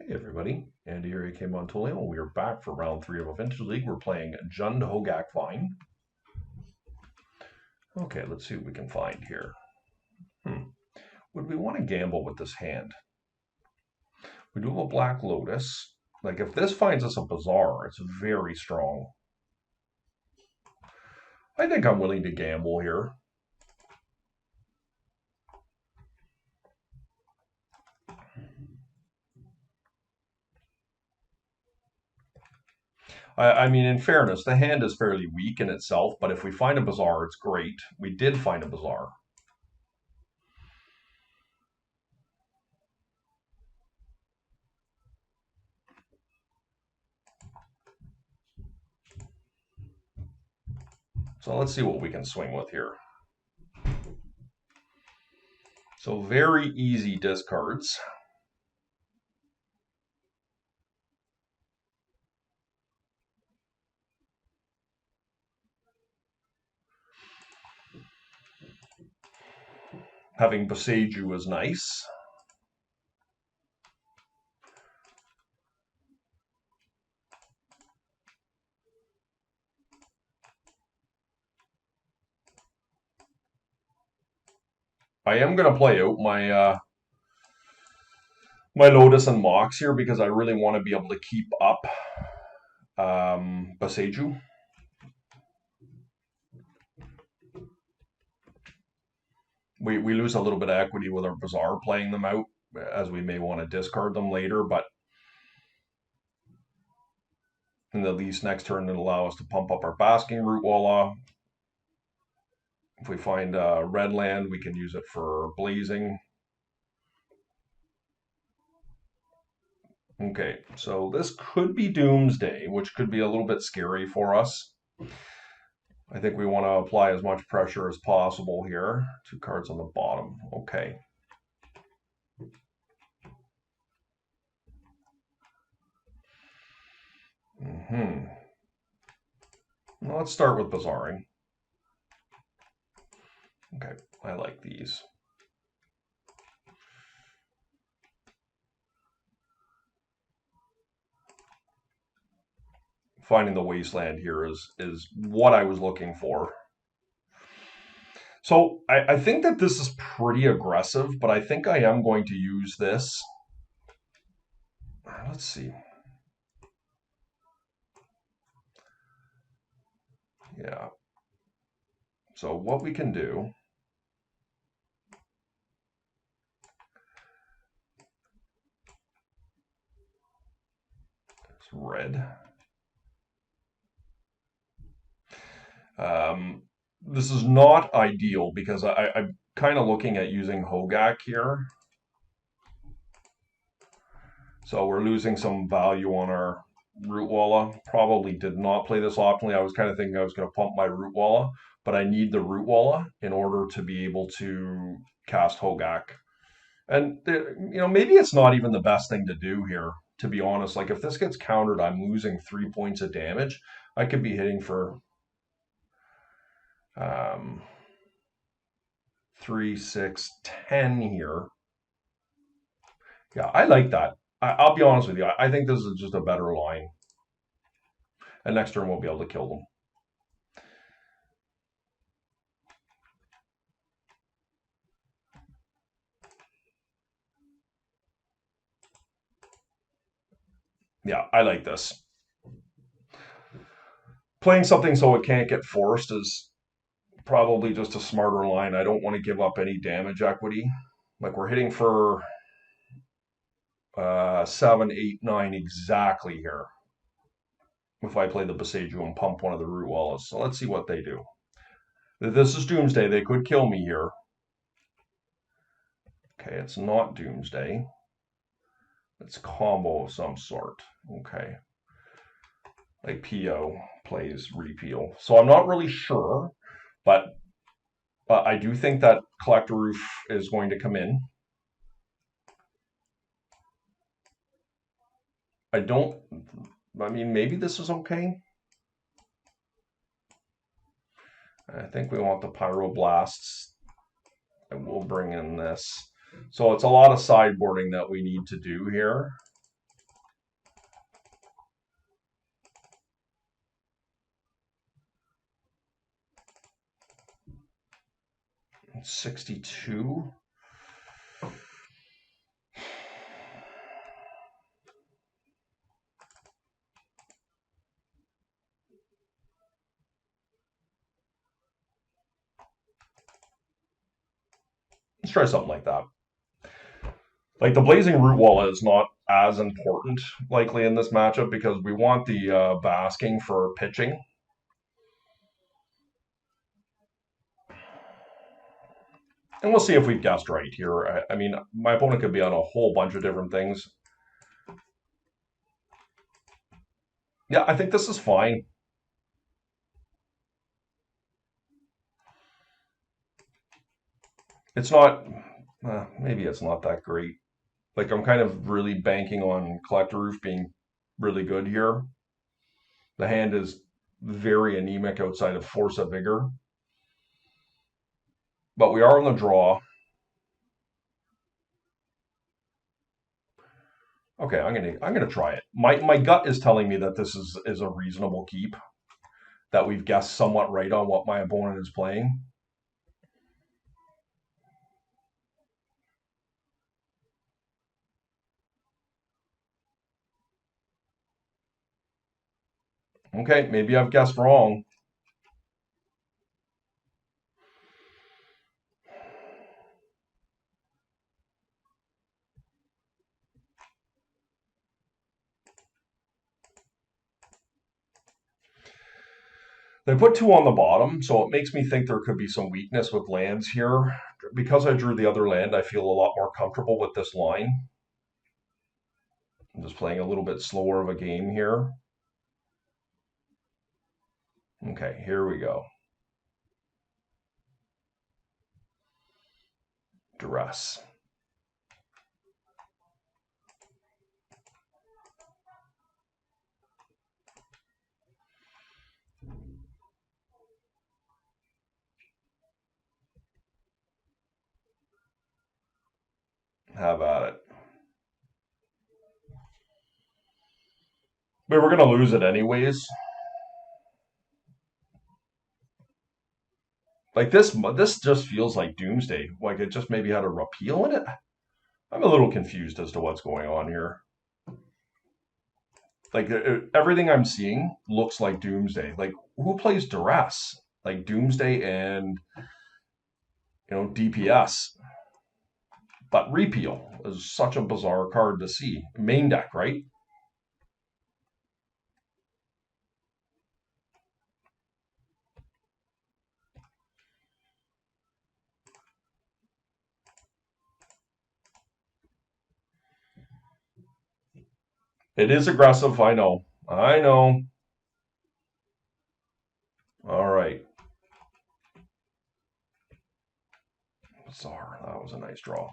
Hey everybody, Andy here, AK Montolio, and we are back for round 3 of a Vintage League. We're playing Jund HogaakVine. Okay, let's see what we can find here. Would we want to gamble with this hand? We do have a Black Lotus. Like, if this finds us a Bazaar, it's very strong. I think I'm willing to gamble here. I mean, in fairness, the hand is fairly weak in itself, but if we find a Bazaar, it's great. We did find a Bazaar. So let's see what we can swing with here. So very easy discards. Having Boseiju is nice. I am going to play out my my Lotus and Mox here because I really want to be able to keep up Boseiju. We lose a little bit of equity with our Bazaar playing them out, as we may want to discard them later, but in at least next turn it'll allow us to pump up our Basking Root Walla. If we find red land, we can use it for blazing. Okay, so this could be Doomsday, which could be a little bit scary for us. I think we want to apply as much pressure as possible here. 2 cards on the bottom. Okay. Well, let's start with Bazaaring. Okay, I like these. Finding the wasteland here is what I was looking for. So I think that this is pretty aggressive, but I think I am going to use this. Let's see. Yeah. So what we can do is red. This is not ideal because I'm kind of looking at using Hogaak here. So we're losing some value on our Root Walla. Probably did not play this optimally. I was kind of thinking I was going to pump my Root Walla, but I need the Root Walla in order to be able to cast Hogaak. And, maybe it's not even the best thing to do here, to be honest. Like, if this gets countered, I'm losing 3 points of damage. I could be hitting for 3, 6, 10 here. Yeah, I like that. I'll be honest with you. I think this is just a better line. And next turn we'll be able to kill them. Yeah, I like this. Playing something so it can't get forced is probably just a smarter line. I don't want to give up any damage equity. Like, we're hitting for 7, 8, 9 exactly here. If I play the Boseiju and pump one of the Root Wallas. So let's see what they do. This is Doomsday. They could kill me here. Okay, it's not Doomsday. It's combo of some sort. Okay. Like PO plays repeal. So I'm not really sure, but I do think that Collector Roof is going to come in. I mean, maybe this is okay. I think we want the Pyroblasts. And we'll bring in this. So it's a lot of sideboarding that we need to do here. 62. Let's try something like that. Like the Blazing Root Wall is not as important likely in this matchup because we want the basking for pitching. And we'll see if we've guessed right here. I mean, my opponent could be on a whole bunch of different things. Yeah, I think this is fine. It's not, maybe it's not that great. Like I'm kind of really banking on Collector Roof being really good here. The hand is very anemic outside of Force of Vigor. But we are on the draw. Okay, I'm gonna try it. My gut is telling me that this is a reasonable keep. That we've guessed somewhat right on what my opponent is playing. Okay, maybe I've guessed wrong. They put 2 on the bottom, so it makes me think there could be some weakness with lands here. Because I drew the other land, I feel a lot more comfortable with this line. I'm just playing a little bit slower of a game here. Okay, here we go. Duress. Have at it. But we're going to lose it anyways. Like this just feels like Doomsday. Like it just maybe had a repeal in it. I'm a little confused as to what's going on here. Like everything I'm seeing looks like Doomsday. Like who plays Duress? Like Doomsday and DPS. But repeal is such a bizarre card to see. Main deck, right? It is aggressive, I know. I know. All right. Bizarre. That was a nice draw.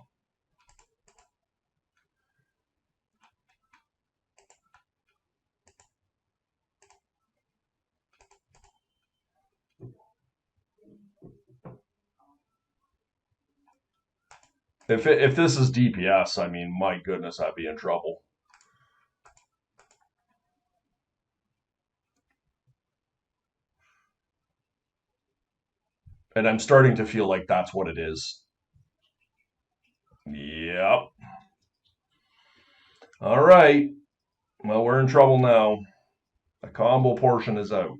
If this is DPS, I mean, my goodness, I'd be in trouble. And I'm starting to feel like that's what it is. Yep. All right. Well, we're in trouble now. The combo portion is out.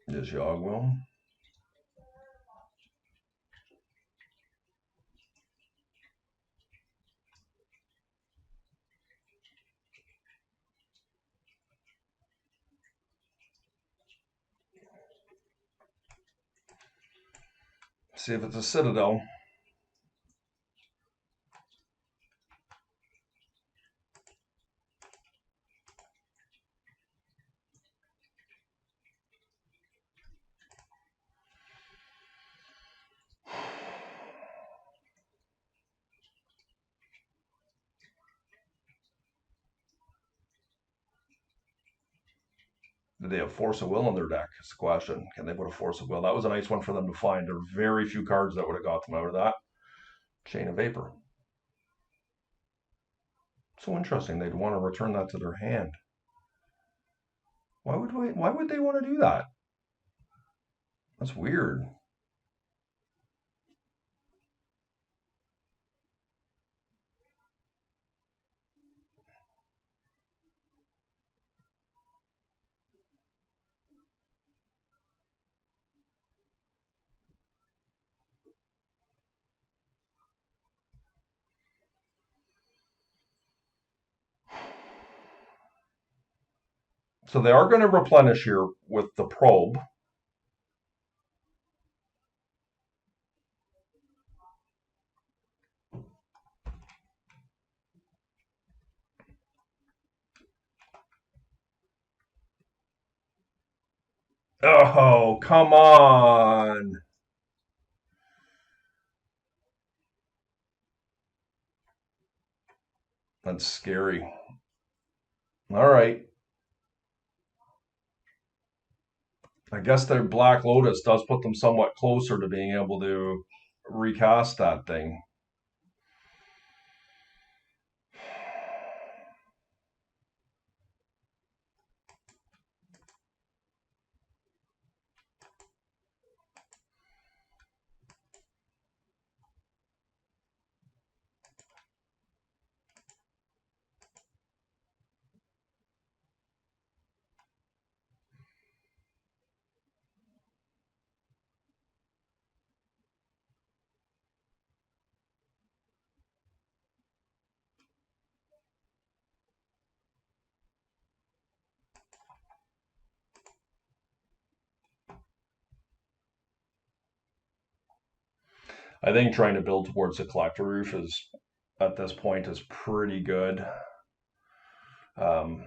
Is Yogwell. See if it's a Citadel. Do they have Force of Will in their deck? Is the question. Can they put a Force of Will? That was a nice one for them to find. There are very few cards that would have got them out of that. Chain of Vapor. So interesting. They'd want to return that to their hand. Why would they want to do that? That's weird. So they are going to replenish here with the probe. Oh, come on. That's scary. All right. I guess their Black Lotus does put them somewhat closer to being able to recast that thing. I think trying to build towards the collector roof is, at this point, is pretty good. Um,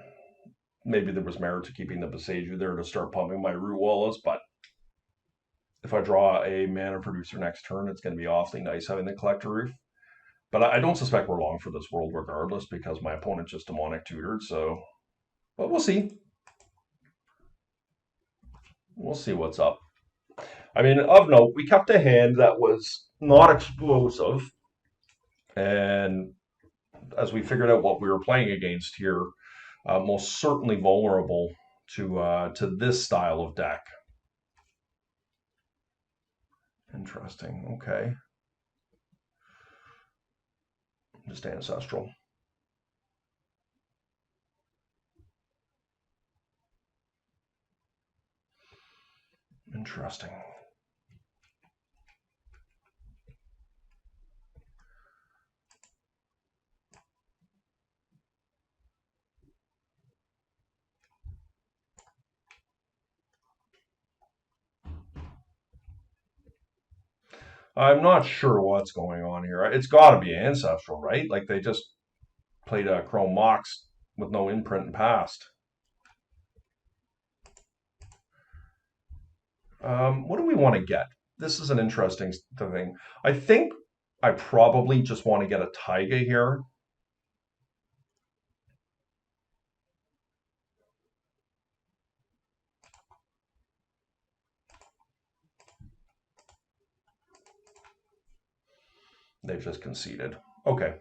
Maybe there was merit to keeping the Boseiju there to start pumping my root wallas, but if I draw a mana producer next turn, it's going to be awfully nice having the collector roof. But I don't suspect we're long for this world regardless because my opponent just demonic tutored. So, but we'll see. We'll see what's up. I mean, of note, we kept a hand that was not explosive, and as we figured out what we were playing against here, most certainly vulnerable to this style of deck. Interesting. Okay. Just ancestral. Interesting. I'm not sure what's going on here. It's got to be ancestral, right? Like they just played a Chrome Mox with no imprint and passed. What do we want to get? This is an interesting thing. I think I probably just want to get a Taiga here. They've just conceded. Okay.